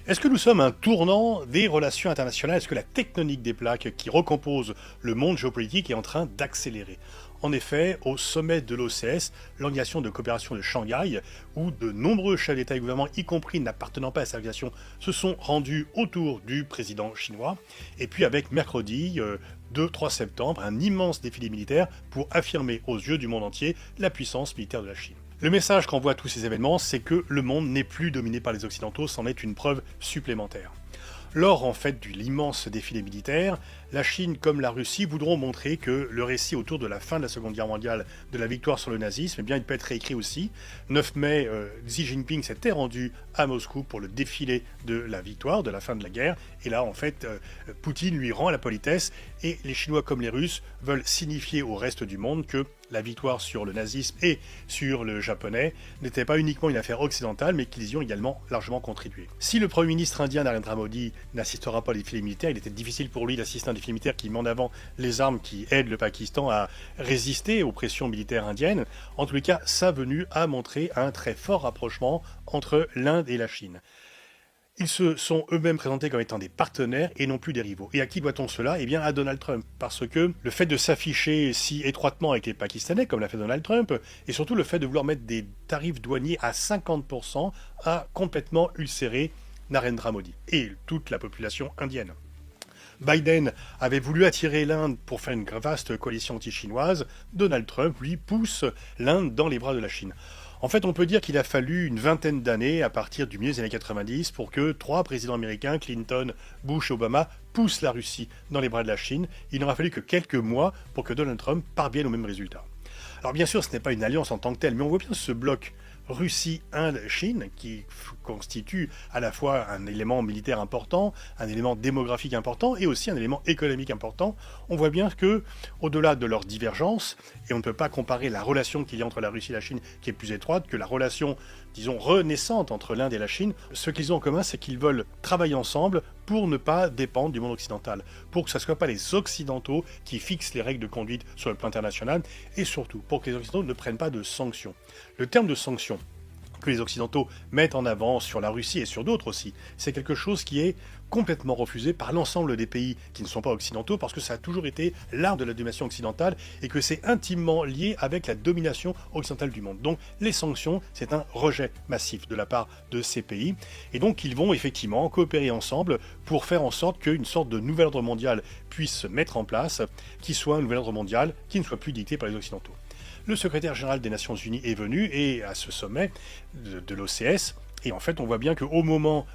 Est-ce que nous sommes à un tournant des relations internationales? Est-ce que la tectonique des plaques qui recompose le monde géopolitique est en train d'accélérer? En effet, au sommet de l'OCS, l'Organisation de coopération de Shanghai, où de nombreux chefs d'État et de gouvernement, y compris n'appartenant pas à cette organisation, se sont rendus autour du président chinois. Et puis avec mercredi 2-3 septembre, un immense défilé militaire pour affirmer aux yeux du monde entier la puissance militaire de la Chine. Le message qu'envoient tous ces événements, c'est que le monde n'est plus dominé par les Occidentaux, c'en est une preuve supplémentaire. Lors en fait de l'immense défilé militaire, la Chine comme la Russie voudront montrer que le récit autour de la fin de la Seconde Guerre mondiale, de la victoire sur le nazisme, eh bien, il peut être réécrit aussi. 9 mai, Xi Jinping s'était rendu à Moscou pour le défilé de la victoire, de la fin de la guerre, et là en fait, Poutine lui rend la politesse, et les Chinois comme les Russes veulent signifier au reste du monde que la victoire sur le nazisme et sur le japonais n'était pas uniquement une affaire occidentale, mais qu'ils y ont également largement contribué. Si le Premier ministre indien Narendra Modi n'assistera pas au défilé militaire, il était difficile pour lui d'assister à un défilé militaire qui met en avant les armes qui aident le Pakistan à résister aux pressions militaires indiennes. En tous les cas, sa venue a montré un très fort rapprochement entre l'Inde et la Chine. Ils se sont eux-mêmes présentés comme étant des partenaires et non plus des rivaux. Et à qui doit-on cela? Eh bien à Donald Trump, parce que le fait de s'afficher si étroitement avec les Pakistanais, comme l'a fait Donald Trump, et surtout le fait de vouloir mettre des tarifs douaniers à 50%, a complètement ulcéré Narendra Modi et toute la population indienne. Biden avait voulu attirer l'Inde pour faire une vaste coalition anti-chinoise. Donald Trump, lui, pousse l'Inde dans les bras de la Chine. En fait, on peut dire qu'il a fallu une vingtaine d'années, à partir du milieu des années 90, pour que 3 présidents américains, Clinton, Bush et Obama, poussent la Russie dans les bras de la Chine. Il n'aura fallu que quelques mois pour que Donald Trump parvienne au même résultat. Alors bien sûr, ce n'est pas une alliance en tant que telle, mais on voit bien ce bloc Russie, Inde, Chine, qui constitue à la fois un élément militaire important, un élément démographique important et aussi un élément économique important. On voit bien que, au-delà de leurs divergences, et on ne peut pas comparer la relation qu'il y a entre la Russie et la Chine, qui est plus étroite, que la relation, disons, renaissante entre l'Inde et la Chine, ce qu'ils ont en commun, c'est qu'ils veulent travailler ensemble pour ne pas dépendre du monde occidental, pour que ce ne soient pas les Occidentaux qui fixent les règles de conduite sur le plan international, et surtout pour que les Occidentaux ne prennent pas de sanctions. Le terme de sanctions que les Occidentaux mettent en avant sur la Russie et sur d'autres aussi, c'est quelque chose qui est complètement refusé par l'ensemble des pays qui ne sont pas occidentaux, parce que ça a toujours été l'art de la domination occidentale et que c'est intimement lié avec la domination occidentale du monde. Donc les sanctions, c'est un rejet massif de la part de ces pays, et donc ils vont effectivement coopérer ensemble pour faire en sorte qu'une sorte de nouvel ordre mondial puisse se mettre en place, qui soit un nouvel ordre mondial qui ne soit plus dicté par les Occidentaux. Le secrétaire général des Nations Unies est venu et à ce sommet de l'OCS, et en fait on voit bien qu'au moment